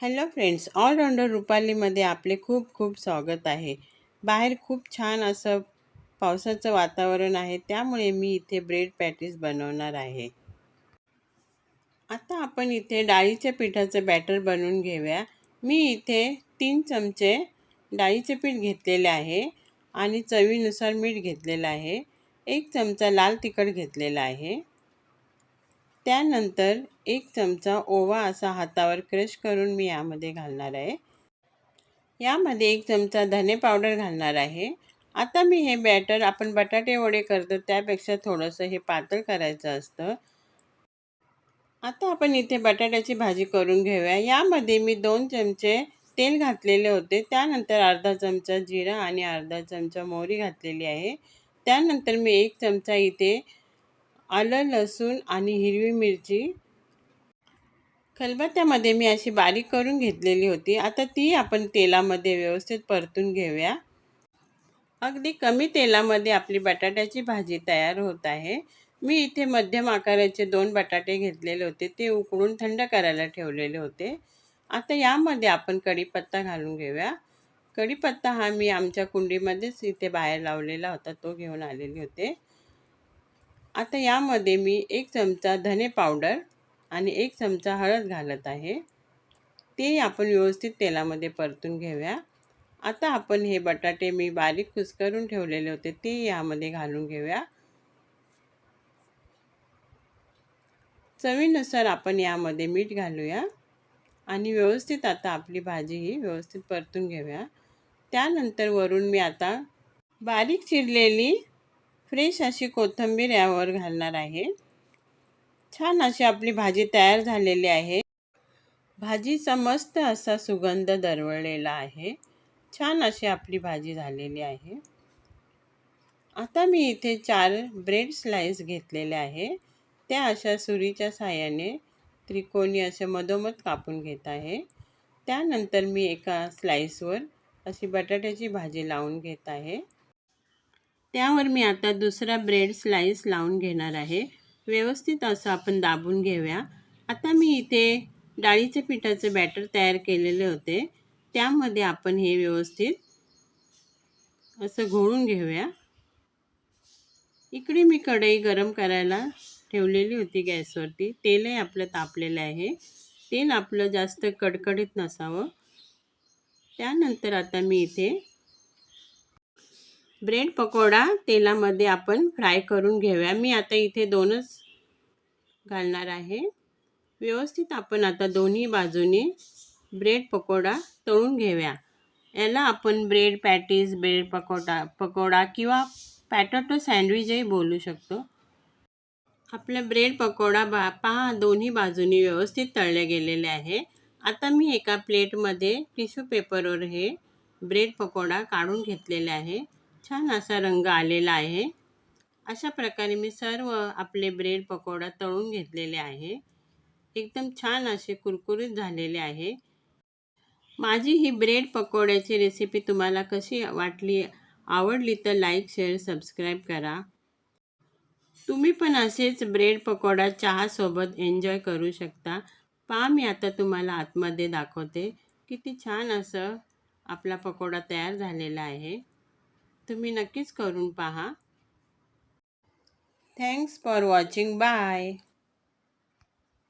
Hello friends, all-rounder रुपालीमध्ये आपले खूप खूप स्वागत आहे. बाहेर खूप छान असं पावसाचं वातावरण आहे, त्यामुळे मी इथे ब्रेड पॅटीस बनवणार आहे. आता आपण इथे डाळीच्या पिठाचं बॅटर बनवून घेऊया. मी इथे 3 चमचे डाळीचे पीठ घेतलेले आहे आणि चवीनुसार मीठ घेतलेलं आहे. 1 चमचा लाल तिखट घेतलेला आहे. त्यानंतर 1 चमचा ओवा असा हातावर क्रश करून मी यामध्ये घालणार आहे. यामध्ये 1 चमचा धने पावडर घालणार आहे. आता मी हे बॅटर आपण बटाटे वडे करतो त्यापेक्षा थोडंसं हे पातळ करायचं असतं. आता आपण इथे बटाट्याची भाजी करून घेऊया. यामध्ये मी 2 चमचे तेल घातलेले होते. त्यानंतर अर्धा चमचा जिरा आणि अर्धा चमचा मोहरी घातलेली आहे. त्यानंतर मी 1 चमचा इथे आलं, लसूण आणि हिरवी मिरची खलबत्त्यामध्ये मी अशी बारीक करून घेतलेली होती. आता ती आपण तेलामध्ये व्यवस्थित परतून घेऊया. अगदी कमी तेलामध्ये आपली बटाट्याची भाजी तयार होत आहे. मी इथे मध्यम आकाराचे 2 बटाटे घेतलेले होते. ते उकडून थंड करायला ठेवलेले होते. आता यामध्ये आपण कढीपत्ता घालून घेऊया. कढीपत्ता हा मी आमच्या कुंडीमध्येच इथे बाहेर लावलेला होता, तो घेऊन आलेले होते. आता यामध्ये मी 1 चमचा धने पावडर आणि 1 चमचा हळद घालत आहे. ते आपण व्यवस्थित तेलामध्ये परतून घेऊया. आता आपण हे बटाटे मी बारीक कुस्करून ठेवलेले होते ते यामध्ये घालून घेऊया. चवीनुसार आपण यामध्ये मीठ घालूया आणि व्यवस्थित आता आपली भाजी ही व्यवस्थित परतून घेऊया. त्यानंतर वरून मी आता बारीक चिरलेली फ्रेश अशी कोथिंबीर यावर घालणार आहे. छान अशी आपली भाजी तयार झालेली आहे. भाजीचा मस्त असा सुगंध दरवळलेला आहे. छान अशी आपली भाजी झालेली आहे. आता मी इथे 4 ब्रेड स्लाइस घेतलेले आहे. त्या अशा सुरीच्या साहाय्याने त्रिकोणी असे मधोमध कापून घेत आहे. त्यानंतर मी एका स्लाइसवर अशी बटाट्याची भाजी लावून घेत आहे. त्यावर मी आता दुसरा ब्रेड स्लाइस लावून घेणार आहे. व्यवस्थित असं आपण दाबून घेऊया. आता मी इथे डाळीचे पिठाचे बॅटर तयार केलेले होते. त्यामध्ये आपण हे व्यवस्थित असं घोळून घेऊया. इकडे मी कढई गरम करायला ठेवलेली होती गॅसवरती. तेलही आपलं तापलेलं आहे. तेल आपलं जास्त कडकडीत नसावं. त्यानंतर आता मी इथे ब्रेड पकोडा तेलामध्ये आपण फ्राय करून घेऊया. मी आता इथे 2च घालणार आहे. व्यवस्थित आपण आता दोन्ही बाजूने ब्रेड पकोडा तळून घेऊया. याला आपण ब्रेड पॅटीस, ब्रेड पकोडा किंवा पॅटॅटो सँडविचही बोलू शकतो. आपला ब्रेड पकोडा पहा दोन्ही बाजूनी व्यवस्थित तळले गेलेले आहे. आता मी एका प्लेटमध्ये टिश्यू पेपरवर हे ब्रेड पकोडा काढून घेतलेले आहे. छान असा रंग आलेला आहे. अशा प्रकारे मी सर्व आपले ब्रेड पकोडा तळून घेतलेले आहे. एकदम छान असे कुरकुरीत झालेले आहे. माझी ही ब्रेड पकोड्याची रेसिपी तुम्हाला कशी वाटली, आवडली तर लाईक, शेअर, सबस्क्राईब करा. तुम्ही पण असेच ब्रेड पकोडा चहासोबत एन्जॉय करू शकता. पहा मी आता तुम्हाला आतमध्ये दाखवते. किती छान असं आपला पकोडा तयार झालेला आहे. तुम्ही नक्कीच करून पहा. Thanks for watching. बाय.